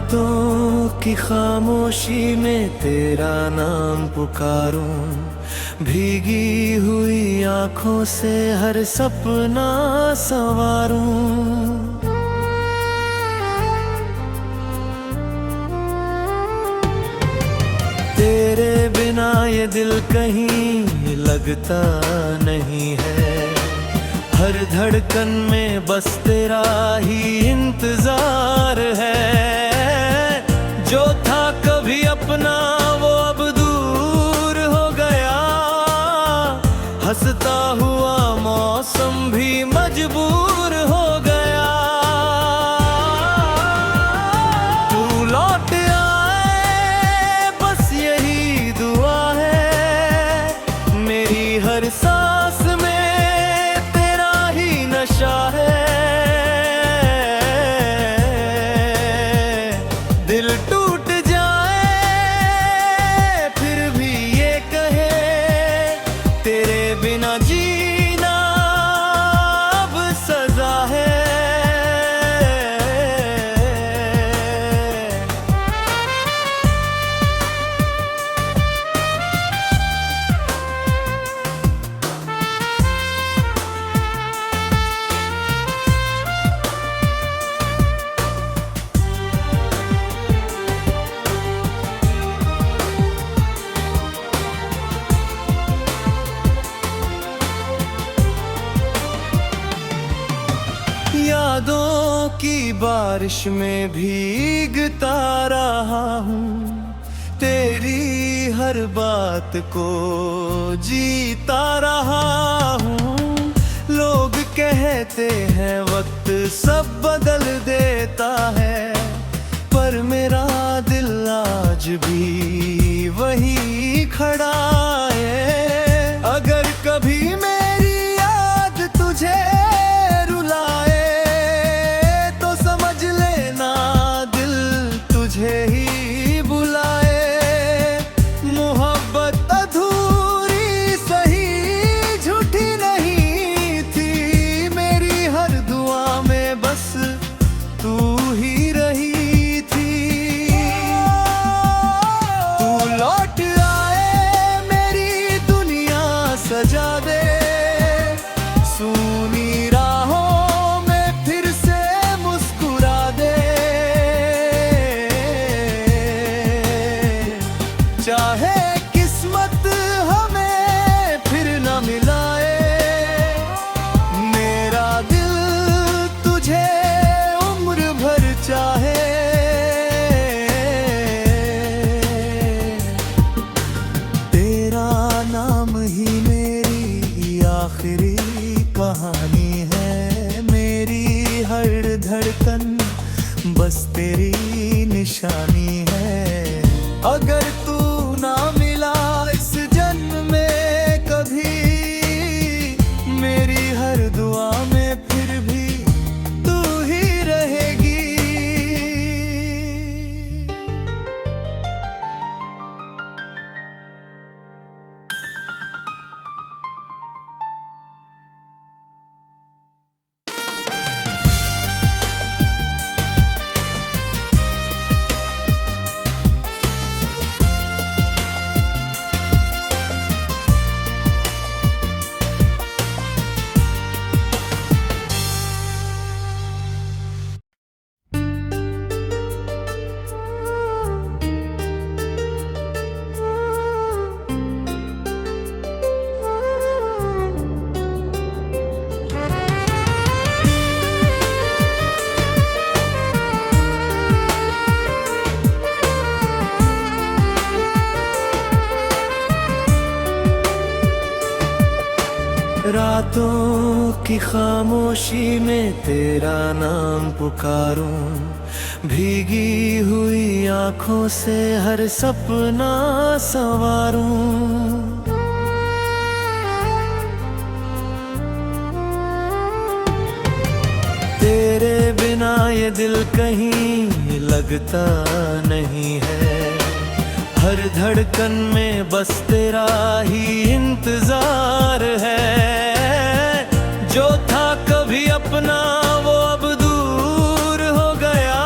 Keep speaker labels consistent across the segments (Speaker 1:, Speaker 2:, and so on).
Speaker 1: रातों की खामोशी में तेरा नाम पुकारूं, भीगी हुई आंखों से हर सपना संवारूं। तेरे बिना ये दिल कहीं लगता नहीं है, हर धड़कन में बस तेरा ही इंतजार है। जो था कभी अपना वो अब दूर हो गया, हंसता हुआ मौसम भी मजबूर हो गया। तू लौट आए बस यही दुआ है, मेरी हर सांस में तेरा ही नशा है। दिल टूट जाए फिर भी ये कहे, तेरे बिना जीना अब सजा है। यादों की बारिश में भीगता रहा हूँ, तेरी हर बात को जीता रहा हूँ। लोग कहते हैं वक्त सब बदल देता है, पर मेरा दिल आज भी वही खड़ा है। अगर कभी मेरी याद तुझे ही बुलाए, मोहब्बत अधूरी सही झूठी नहीं थी, मेरी हर दुआ में बस तू ही रही थी। तू लौट आए मेरी दुनिया सजा दे, सुनी राहों में फिर से मुस्कुरा दे। चाहे किस्मत हमें फिर न मिलाए, मेरा दिल तुझे उम्र भर चाहे। तेरा नाम ही मेरी आखिरी कहानी है, मेरी हर धड़कन बस तेरी निशानी है। अगर तू ना मिला इस जन्म में कभी, मेरी हर दुआ में फिर भी तू ही रहेगी। रातों की खामोशी में तेरा नाम पुकारूं, भीगी हुई आंखों से हर सपना संवारूं। तेरे बिना ये दिल कहीं लगता नहीं है, हर धड़कन में बस तेरा ही इंतजार है। जो था कभी अपना वो अब दूर हो गया,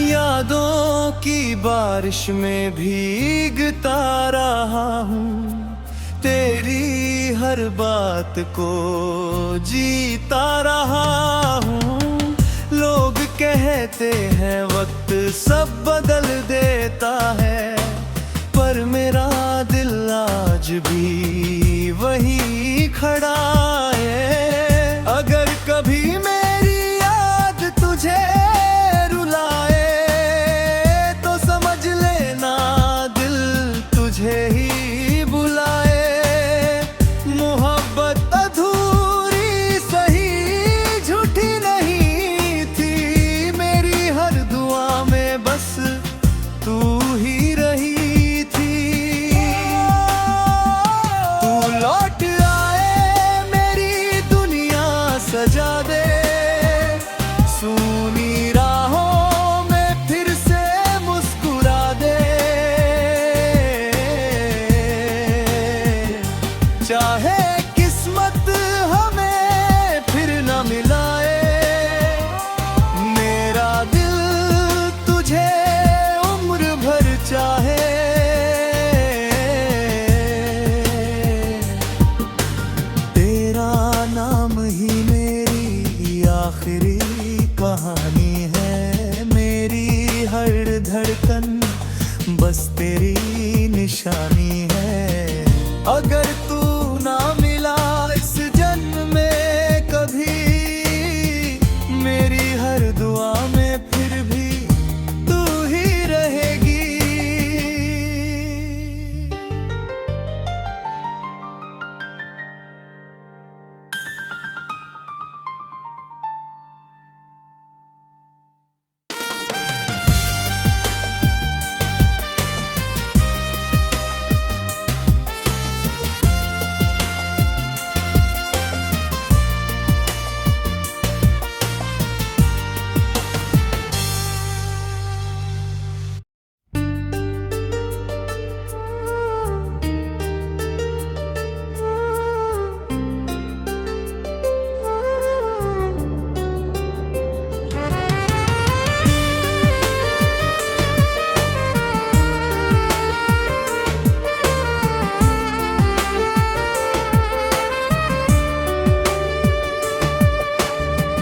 Speaker 1: यादों की बारिश में भीगता रहा हूँ, तेरी हर बात को जीता रहा हूँ। लोग कहते हैं वक्त सब बदल देता है, पर मेरा दिल आज भी वही खड़ा है। अगर कभी मेरी याद तुझे रुलाए तो समझ लेना दिल तुझे ही बुलाए। मोहब्बत अधूरी सही झूठी नहीं थी, मेरी हर दुआ में बस तू ही रही थी। तू लौट आए मेरी दुनिया सजा दे, सुनी राहों में फिर से मुस्कुरा दे। चाहे किस्मत हमें फिर न मिलाए, मेरा दिल तुझे उम्र भर चाहे। तेरा नाम ही मेरी आखिरी कहानी है, मेरी हर धड़कन बस तेरी निशानी है। अगर तू ना मिला इस जन्म में कभी, मेरी हर दुआ में फिर भी तू ही रहेगी।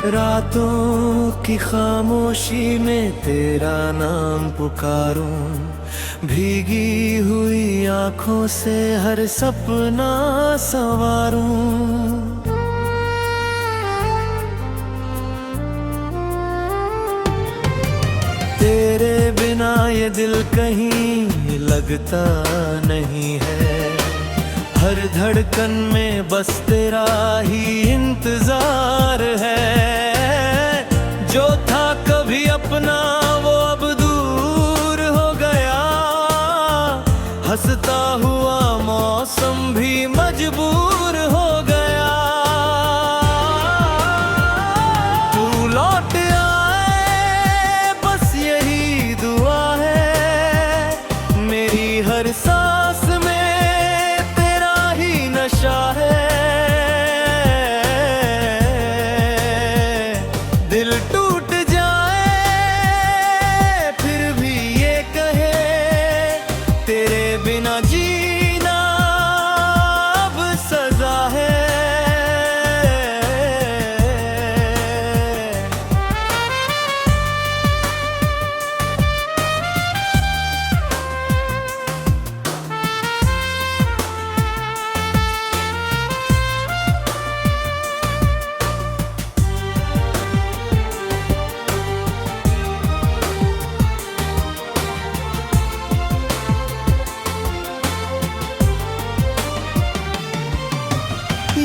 Speaker 1: रातों की खामोशी में तेरा नाम पुकारूं, भीगी हुई आंखों से हर सपना संवारूं। तेरे बिना ये दिल कहीं लगता नहीं है, हर धड़कन में बस तेरा ही इंतजार है। जो था कभी अपना वो अब दूर हो गया, हंसता हुआ मौसम भी मजबूर हो गया। तू लौट आए बस यही दुआ है, मेरी हर सांस में तेरा ही नशा है। दिल टूट जाए फिर भी ये कहे, तेरे बिना जीना अब सजा है।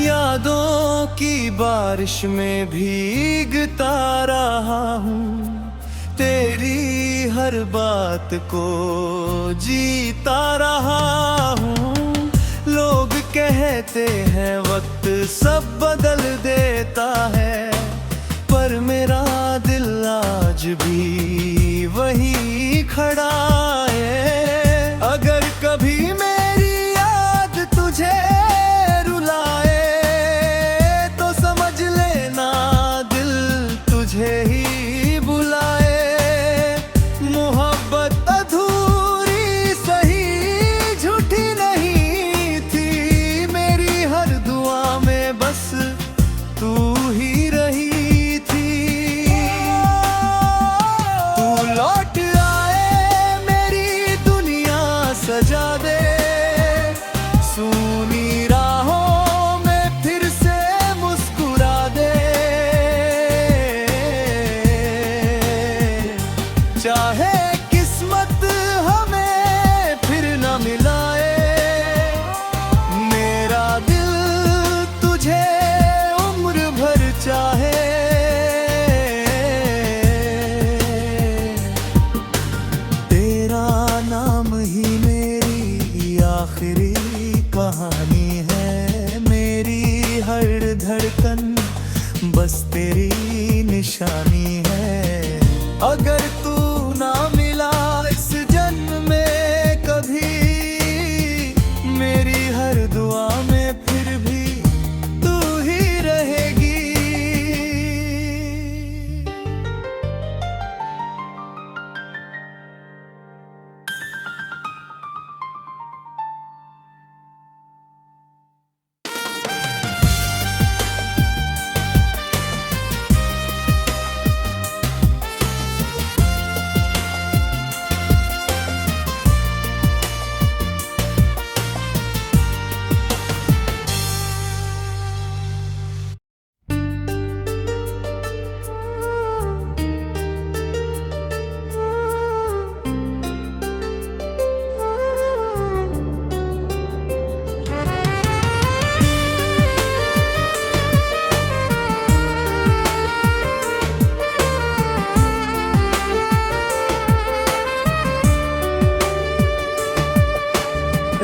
Speaker 1: यादों की बारिश में भीगता रहा हूँ, तेरी हर बात को जीता रहा हूँ। लोग कहते हैं वक्त सब बदल देता है, पर मेरा दिल आज भी वही खड़ा है। अगर कभी मेरी याद तुझे रुलाए तो समझ लेना दिल तुझे ही बुलाए।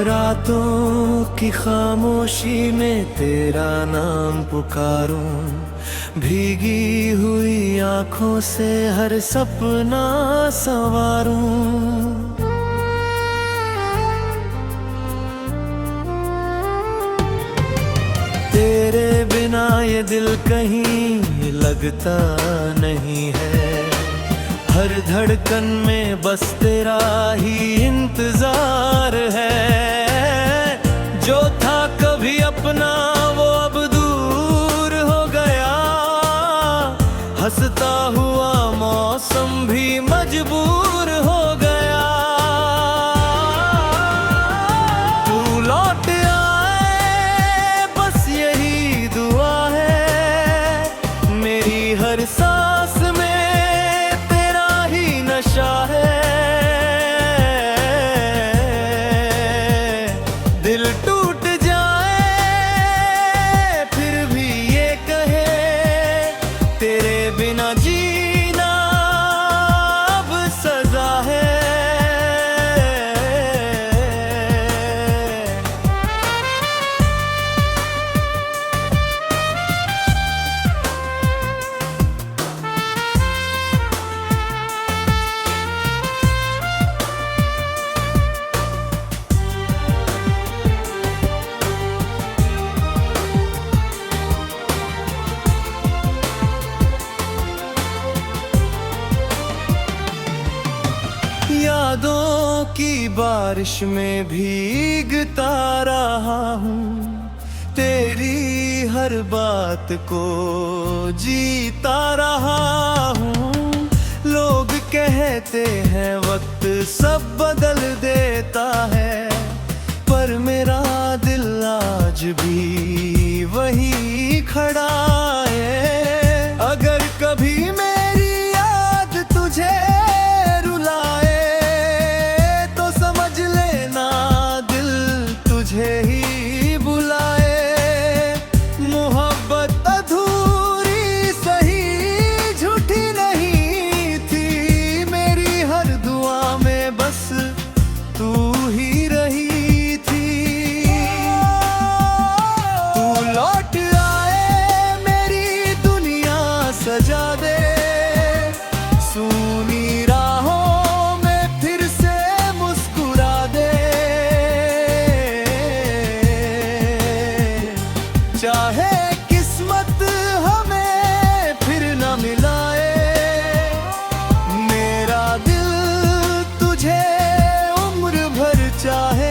Speaker 1: रातों की खामोशी में तेरा नाम पुकारूं, भीगी हुई आंखों से हर सपना संवारूं। तेरे बिना ये दिल कहीं लगता नहीं है, हर धड़कन में बस तेरा ही इंतजार है। जो था कभी अपना वो अब दूर हो गया, हंसता हुआ मौसम भी मजबूर हो गया। तू लौट आए बस यही दुआ है, मेरी हर सांस में तेरा ही नशा है। दिल टूट जाए फिर भी ये कहे, तेरे बिना जीना अब सजा है। यादों की बारिश में भीगता रहा हूँ, तेरी हर बात को जीता रहा हूँ। लोग कहते हैं वक्त सब बदल देता है, पर मेरा दिल आज भी वही खड़ा है। अगर कभी मेरी याद तुझे ही बुलाए, मोहब्बत अधूरी सही झूठी नहीं थी, मेरी हर दुआ में बस तू ही रही थी। तू लौट आए मेरी दुनिया सजा दे, सुनी राहों में फिर से मुस्कुरा दे। चाहे किस्मत हमें फिर न मिलाए, मेरा दिल तुझे उम्र भर चाहे।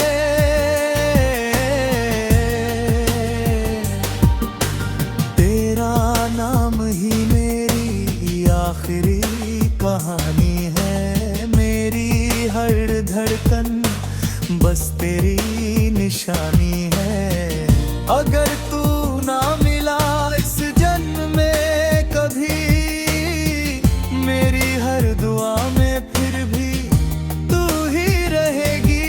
Speaker 1: तेरा नाम ही मेरी आखिरी कहानी है, मेरी हर धड़कन बस तेरी निशानी है। अगर तू ना मिला इस जन्म में कभी, मेरी हर दुआ में फिर भी तू ही रहेगी।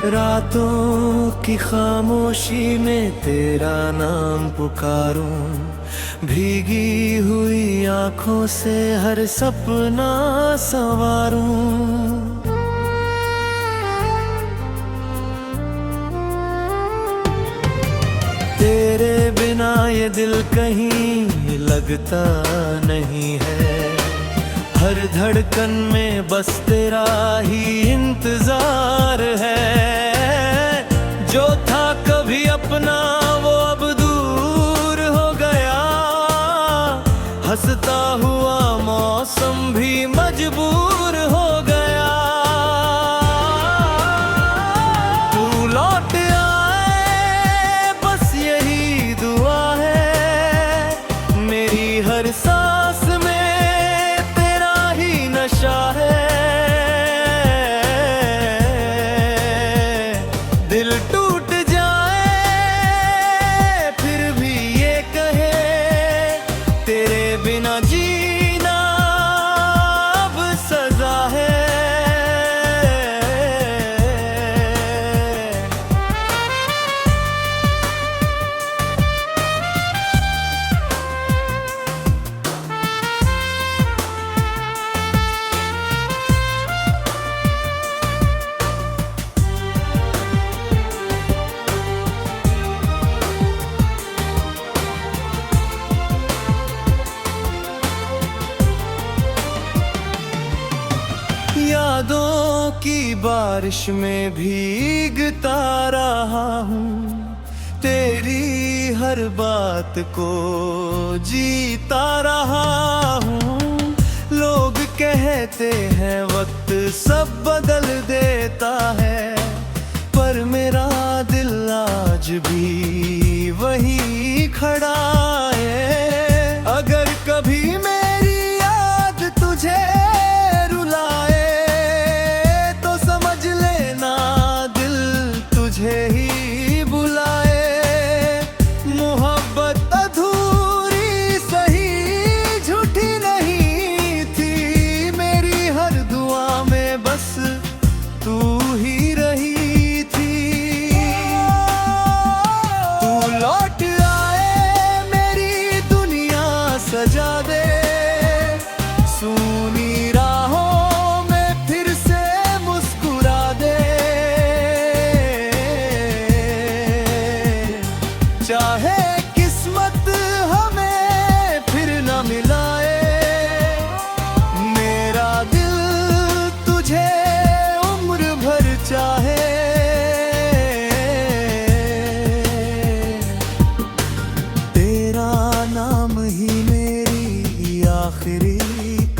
Speaker 1: रातों की खामोशी में तेरा नाम पुकारूं, भीगी हुई आंखों से हर सपना संवारूं। तेरे बिना ये दिल कहीं लगता नहीं है, हर धड़कन में बस तेरा ही इंतजार है। जो था कभी अपना वो अब दूर हो गया, हंस हंसता हुआ मौसम भी मजबूर हो गया। तू लौट आए बस यही दुआ है, मेरी हर सांस में तेरा ही नशा है। दिल टूट जाए फिर भी ये कहे, तेरे बिना जीना अब सजा है। यादों की बारिश में भीगता रहा हूँ, तेरी हर बात को जीता रहा हूँ। लोग कहते हैं वक्त सब बदल देता है, पर मेरा दिल आज भी वही खड़ा है। अगर कभी मेरी याद तुझे ही बुलाए। मोहब्बत अधूरी सही झूठी नहीं थी, मेरी हर दुआ में बस तू ही रही थी। तू लौट आए मेरी दुनिया सजा दे, सुनी राहों में फिर से मुस्कुरा दे। चाहे किस्मत हमें फिर न मिलाए, मेरा दिल तुझे उम्र भर चाहे। तेरा नाम ही मेरी आखिरी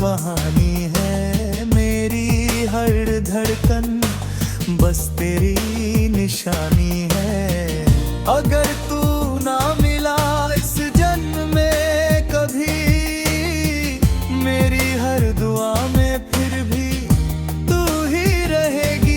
Speaker 1: कहानी है, मेरी हर धड़कन बस तेरी निशानी है। अगर तू ना मिला इस जन्म में कभी, मेरी हर दुआ में फिर भी तू ही रहेगी।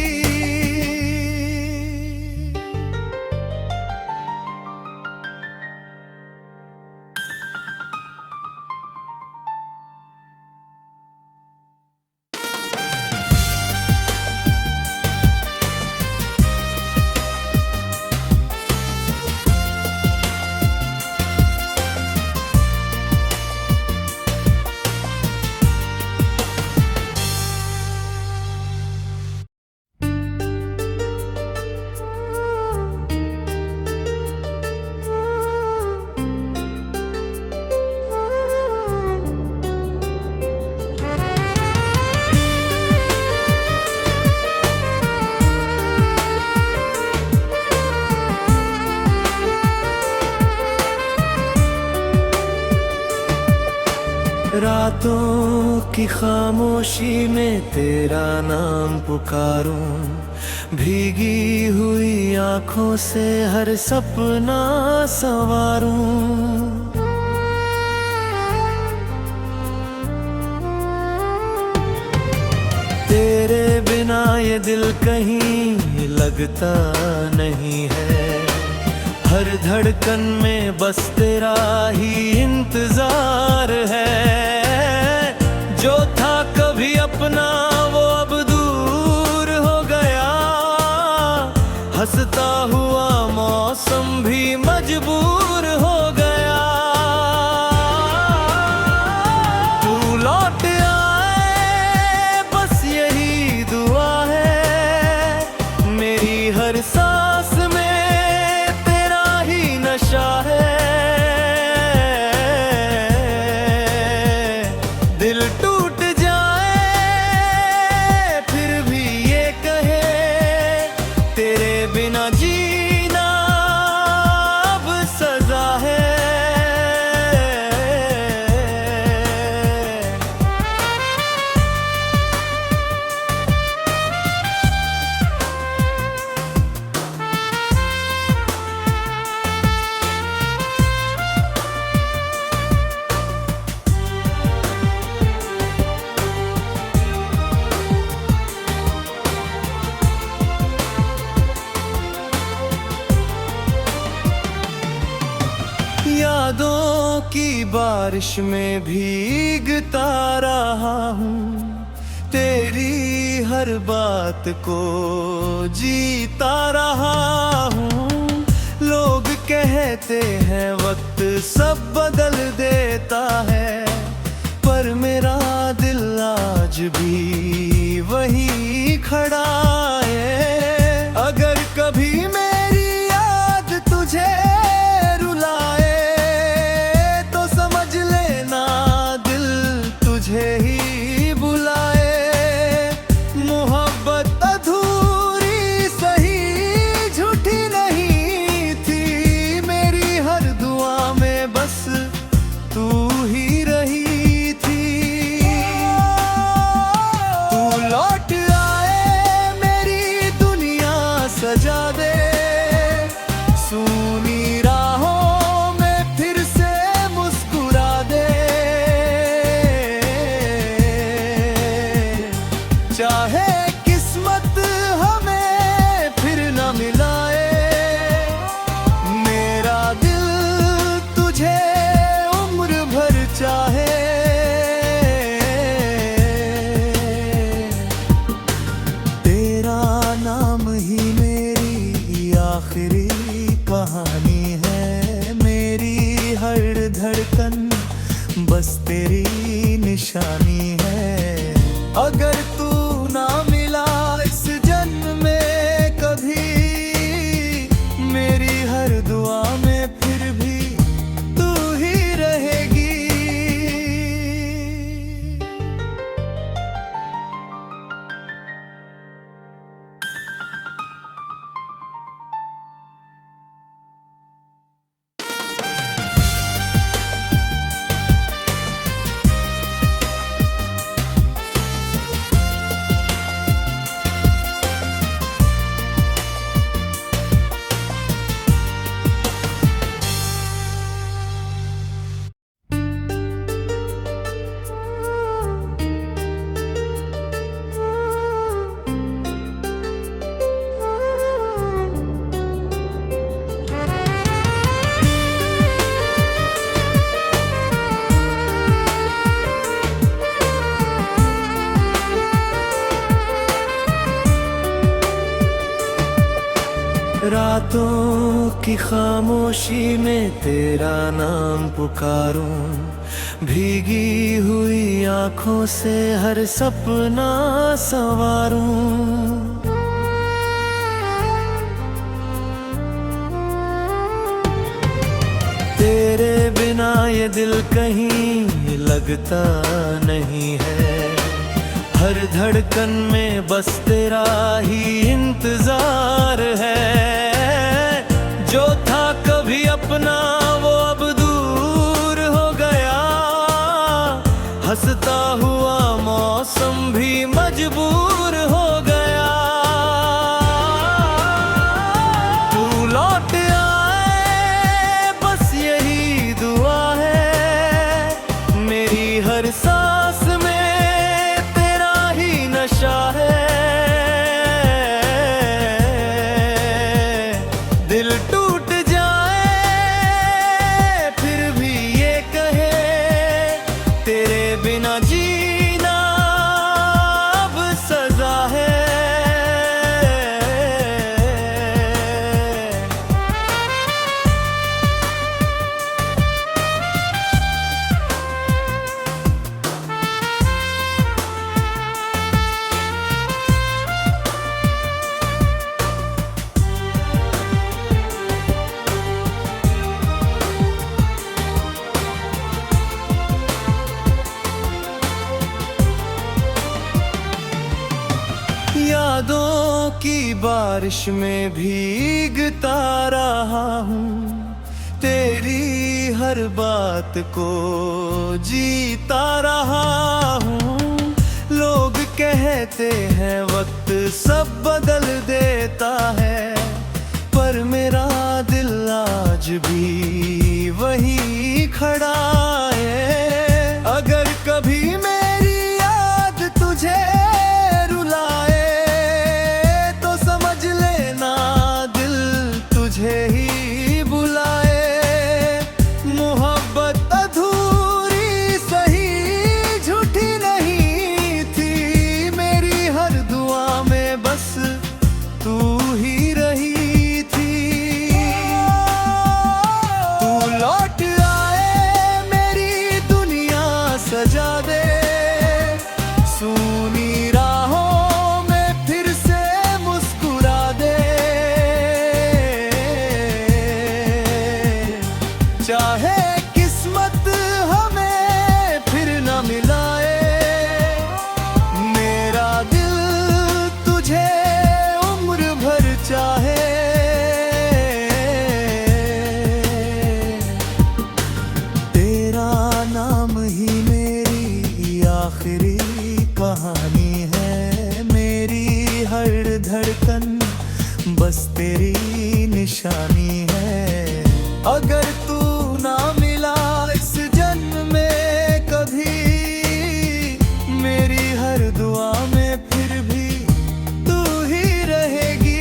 Speaker 1: रातों की खामोशी में तेरा नाम पुकारूं, भीगी हुई आंखों से हर सपना संवारूं। तेरे बिना ये दिल कहीं लगता नहीं है, हर धड़कन में बस तेरा ही इंतजार है। जो था कभी अपना वो अब दूर हो गया, हंसता हुआ मौसम भी मजबूर हो गया। तू लौट आए बस यही दुआ है, मेरी हर सांस में तेरा ही नशा है। दिल टूट जाए यादों की बारिश में भीगता रहा हूँ, तेरी हर बात को जीता रहा हूँ। लोग कहते हैं वक्त सब बदल देता है, पर मेरा दिल आज भी वही खड़ा है। अगर कभी मेरी याद तुझे रुलाए तो समझ लेना दिल तुझे ही बुलाए। मोहब्बत अधूरी सही झूठी नहीं थी, मेरी हर दुआ में बस तू ही रही थी। तू लौट आए मेरी दुनिया सजा दे, सुनी राहों में फिर से मुस्कुरा दे। चाहे किस्मत हमें फिर न मिलाए, मेरा दिल तुझे उम्र भर चाहे। तेरा नाम ही मेरी आखिरी कहानी है, मेरी हर धड़कन बस तेरी निशानी है। अगर तू ना मिला इस जन्म में कभी, मेरी हर दुआ में फिर भी तू ही रहेगी। रातों की खामोशी में तेरा नाम पुकारूं, भीगी हुई आंखों से हर सपना संवारूं। तेरे बिना ये दिल कहीं लगता नहीं है, हर धड़कन में बस तेरा ही इंतजार है। जो था कभी अपना वो अब दूर हो गया, हंसता हुआ मौसम भी मजबूर हो गया। तू लौट आए बस यही दुआ है, मेरी हर सांस में तेरा ही नशा है। दिल टूट जाए फिर भी ये कहे, तेरे बिना जीना अब सजा है। यादों की बारिश में भीगता रहा हूँ, तेरी हर बात को जीता रहा हूँ। लोग कहते हैं वक्त सब बदल देता है, पर मेरा दिल आज भी वही खड़ा है। अगर कभी मेरी याद तुझे रुलाए तो समझ लेना दिल तुझे ही बुलाए। चाहे किस्मत हमें फिर न मिलाए, मेरा दिल तुझे उम्र भर चाहे। तेरा नाम ही मेरी आखिरी कहानी है, मेरी हर धड़कन बस तेरी निशानी है। अगर तू ना मिला इस जन्म में कभी, मेरी हर दुआ में फिर भी तू ही रहेगी।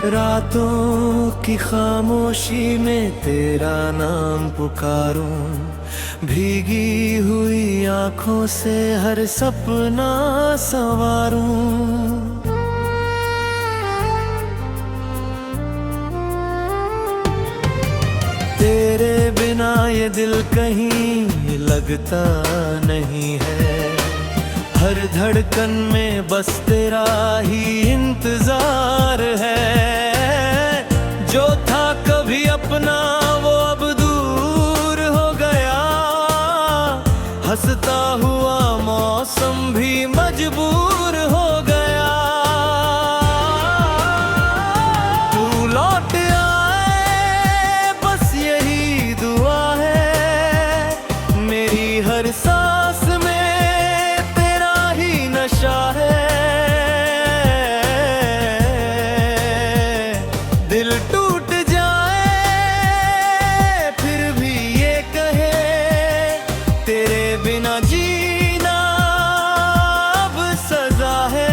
Speaker 1: रातों की खामोशी में तेरा नाम पुकारूं, भीगी हुई आंखों से हर सपना संवारूं। तेरे बिना ये दिल कहीं लगता नहीं है, हर धड़कन में बस तेरा ही इंतजार है। जो था कभी अपना वो अब दूर हो गया, हंसता हुआ मौसम भी मजबूर हो गया। तू लौट आए बस यही दुआ है, मेरी हर सांस में तेरा ही नशा है। दिल टूट जाए फिर भी ये कहे, तेरे बिना जीना अब सजा है।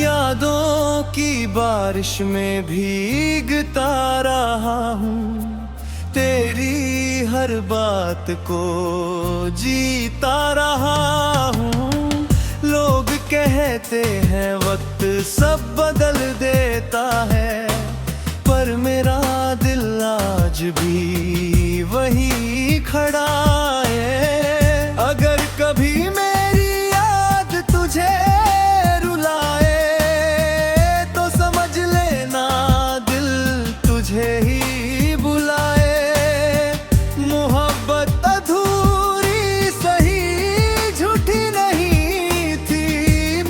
Speaker 1: यादों की बारिश में भीगता रहा हूँ, तेरी हर बात को जीता रहा हूँ। लोग कहते हैं वक्त सब बदल देता है, पर मेरा दिल आज भी वही खड़ा है। अगर कभी मेरी याद तुझे ही बुलाए, मोहब्बत अधूरी सही झूठी नहीं थी,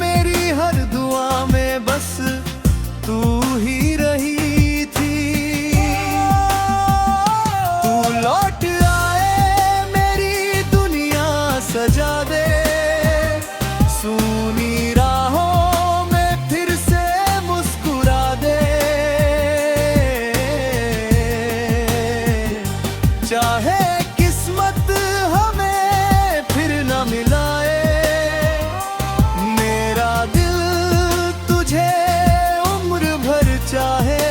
Speaker 1: मेरी हर दुआ में बस तू ही रही थी। तू लौट आए मेरी दुनिया सजा दे, सुनी राहों में फिर से मुस्कुरा दे। चाहे किस्मत हमें फिर न मिलाए, मेरा दिल तुझे उम्र भर चाहे।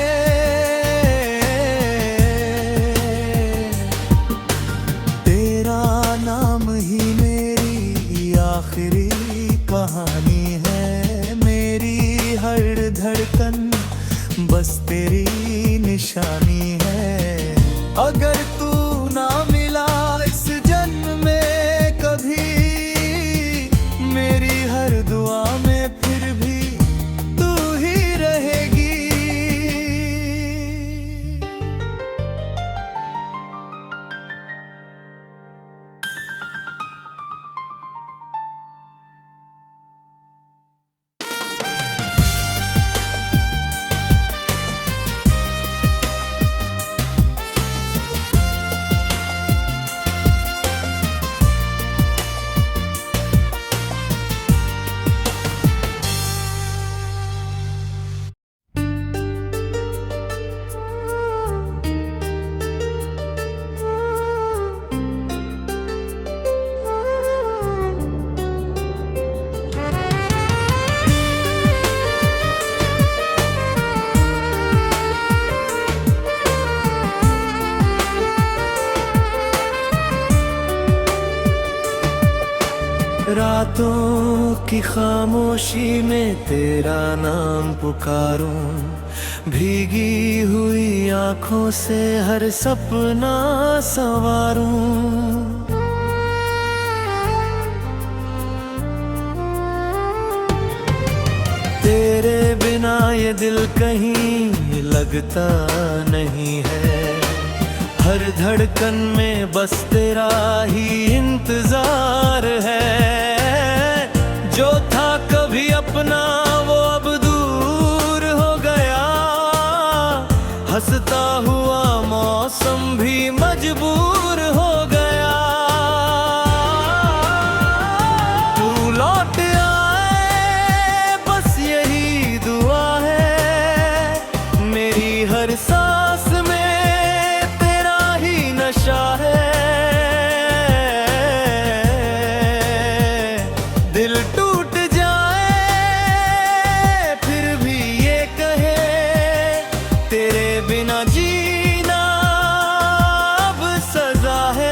Speaker 1: तेरा नाम ही मेरी आखिरी कहानी है, मेरी हर धड़कन बस तेरी निशानी है। अगर तू ना मिला इस जन्म में कभी, मेरी हर दुआ में रातों की खामोशी में तेरा नाम पुकारूं, भीगी हुई आंखों से हर सपना संवारूं। तेरे बिना ये दिल कहीं लगता नहीं है, हर धड़कन में बस तेरा ही इंतजार है। जो था कभी अपना वो अब दूर हो गया, हंसता हुआ मौसम भी मजबूर हो गया। तू लौट आए बस यही दुआ है, मेरी हर सांस में तेरा ही नशा है। दिल टूट जाए फिर भी ये कहे, तेरे बिना जीना अब सजा है।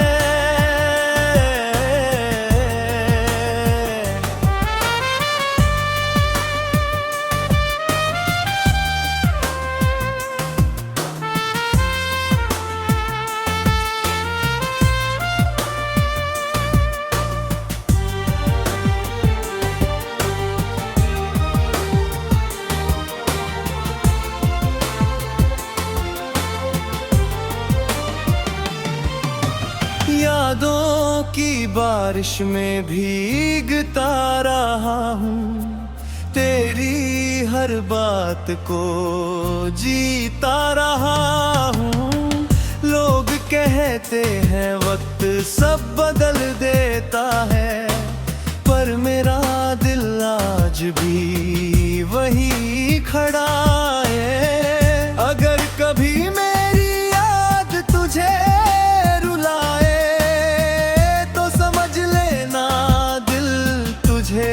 Speaker 1: यादों की बारिश में भीगता रहा हूँ, तेरी हर बात को जीता रहा हूँ। लोग कहते हैं वक्त सब बदल देता है, पर मेरा दिल आज भी वही खड़ा है। अगर कभी मेरी याद तुझे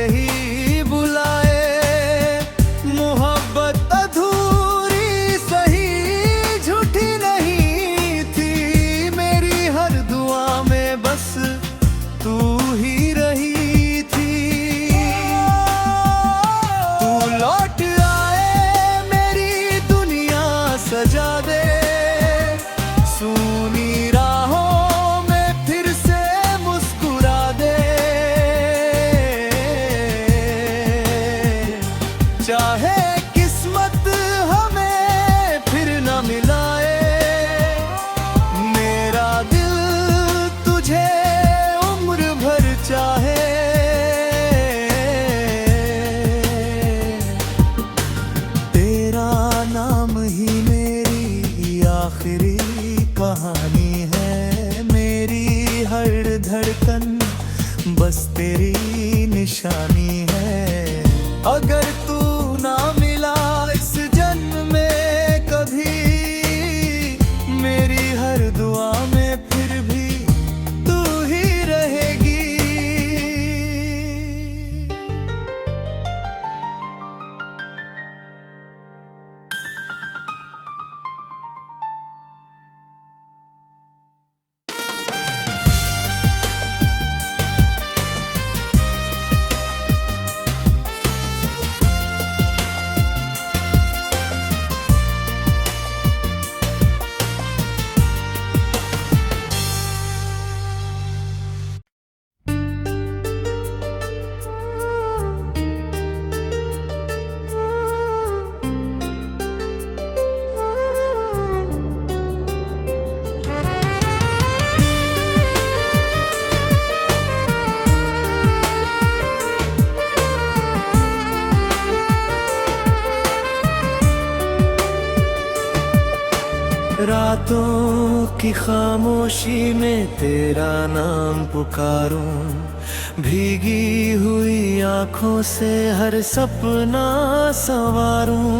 Speaker 1: ही बुलाए, मोहब्बत अधूरी सही झूठी नहीं थी, मेरी हर दुआ में बस तू ही रही थी। तू लौट आए मेरी दुनिया सजा दे, सुनी राहों में फिर से मुस्कुरा दे। चाहे किस्मत हमें फिर न मिलाए, मेरा दिल तुझे उम्र भर चाहे। तेरा नाम ही मेरी आखिरी कहानी है, मेरी हर धड़कन बस तेरी निशानी है। अगर तू ना मिला इस जन्म में कभी, मेरी हर दुआ में फिर भी तू ही रहेगी। रातों की खामोशी में तेरा नाम पुकारूं, भीगी हुई आंखों से हर सपना संवारूं।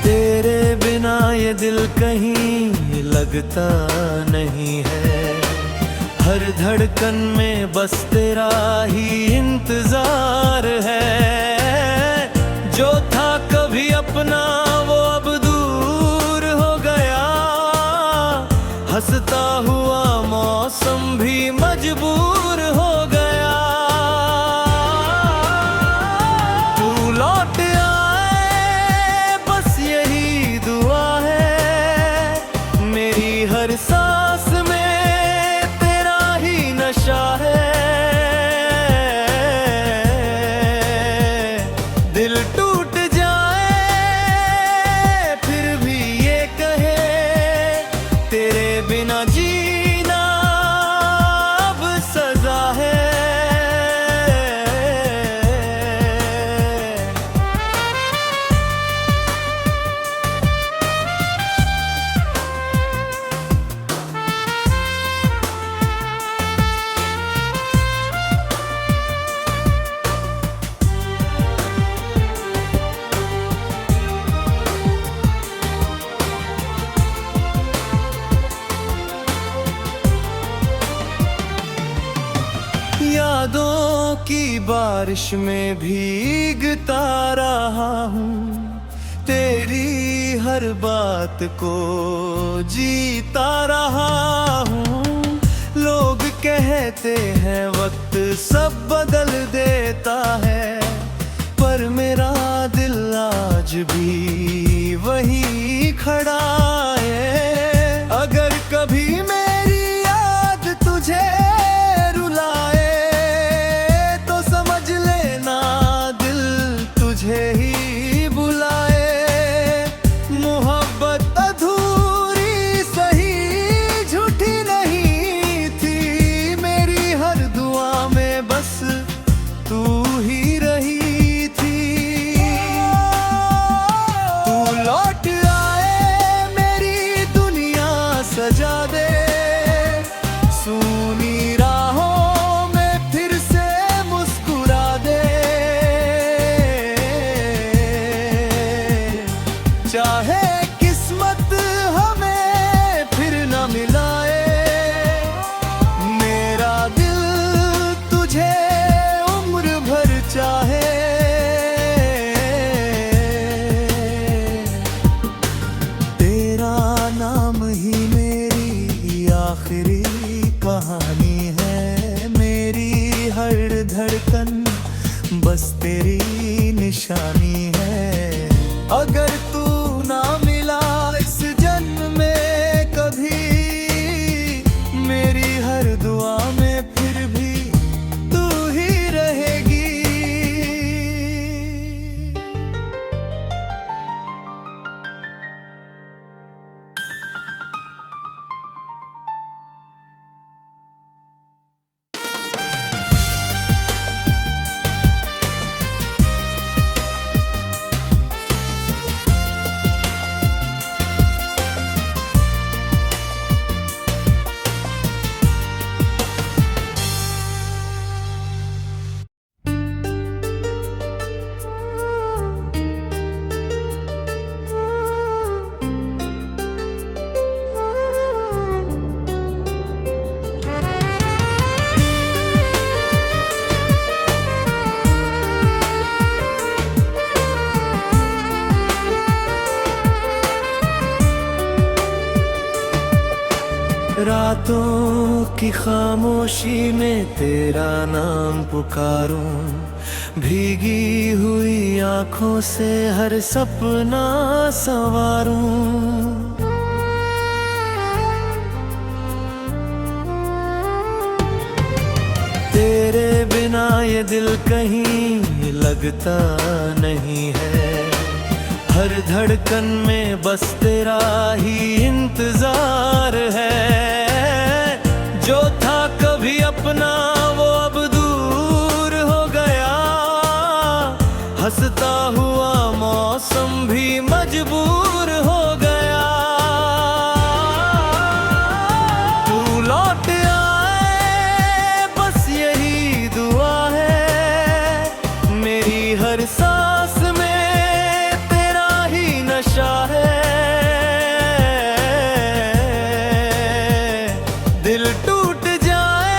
Speaker 1: तेरे बिना ये दिल कहीं लगता नहीं है, हर धड़कन में बस तेरा ही इंतजार है। जो था कभी अपना वो अब दूर हो गया, मौसम भी मजबूर हो गया। तू लौट आए बस यही दुआ है, मेरी हर सांस में तेरा ही नशा है। दिल टूट जाए फिर भी ये कहे, तेरे बिना जीना अब सजा है। यादों की बारिश में भीगता रहा हूँ, तेरी हर बात को जीता रहा हूँ। लोग कहते हैं वक्त सब बदल देता है, पर मेरा दिल आज भी वही खड़ा है। अगर कभी मेरी याद तुझे ही बुलाए, मोहब्बत अधूरी सही झूठी नहीं थी, मेरी हर दुआ में बस तू ही रही थी। तू लौट आए मेरी दुनिया सजा दे, सुनी राहों में फिर से मुस्कुरा दे। चाहे किस्मत हमें फिर न मिलाए, मेरा दिल तुझे उम्र भर चाहे। तेरा नाम ही मेरी आखिरी कहानी है, मेरी हर धड़कन बस तेरी निशानी है। अगर तू ना मिला इस जन्म में कभी, मेरी हर दुआ में फिर भी तू ही रहेगी। रातों की खामोशी में तेरा नाम पुकारूं, भीगी हुई आंखों से हर सपना संवारूं। तेरे बिना ये दिल कहीं लगता नहीं है, हर धड़कन में बस तेरा ही इंतजार है। जो था कभी अपना वो अब दूर हो गया, हंसता हुआ मौसम भी मजबूर हो गया। तू लौट आए बस यही दुआ है, मेरी हर सांस में तेरा ही नशा है। दिल टूट जाए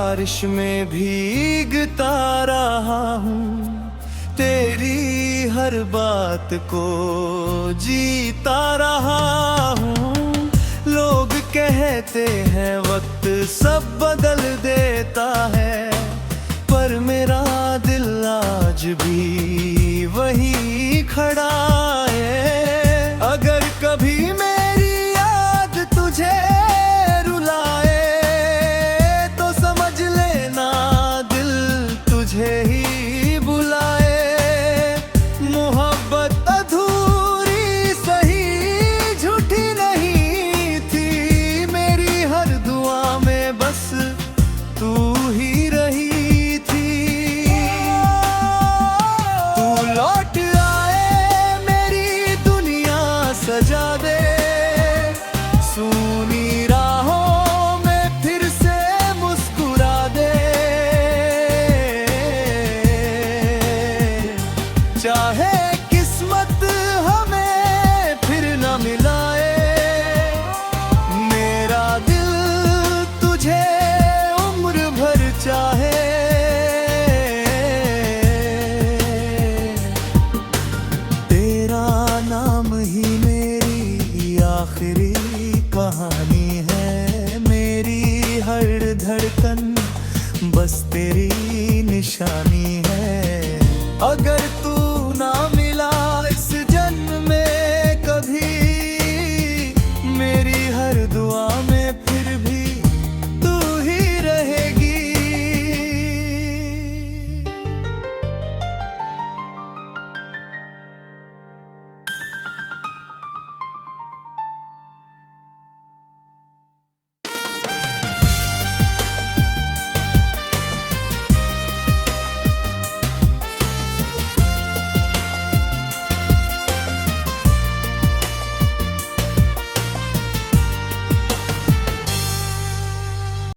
Speaker 1: बारिश में भीगता रहा हूँ, तेरी हर बात को जीता रहा हूँ। लोग कहते हैं वक्त सब बदल देता है, पर मेरा दिल आज भी वही खड़ा है। अगर कभी मेरी याद तुझे रुलाए तो समझ लेना दिल तुझे ही बुलाए। मोहब्बत अधूरी सही झूठी नहीं थी, मेरी हर दुआ में बस तू ही रही थी। तू लौट आए मेरी दुनिया सजा दे, सुनी राहों में फिर से मुस्कुरा दे। चाहे किस्मत हमें फिर न मिलाए, मेरा दिल तुझे उम्र भर चाहे। तेरा नाम ही मेरी आखिरी कहानी है, मेरी हर धड़कन बस तेरी निशानी है। अगर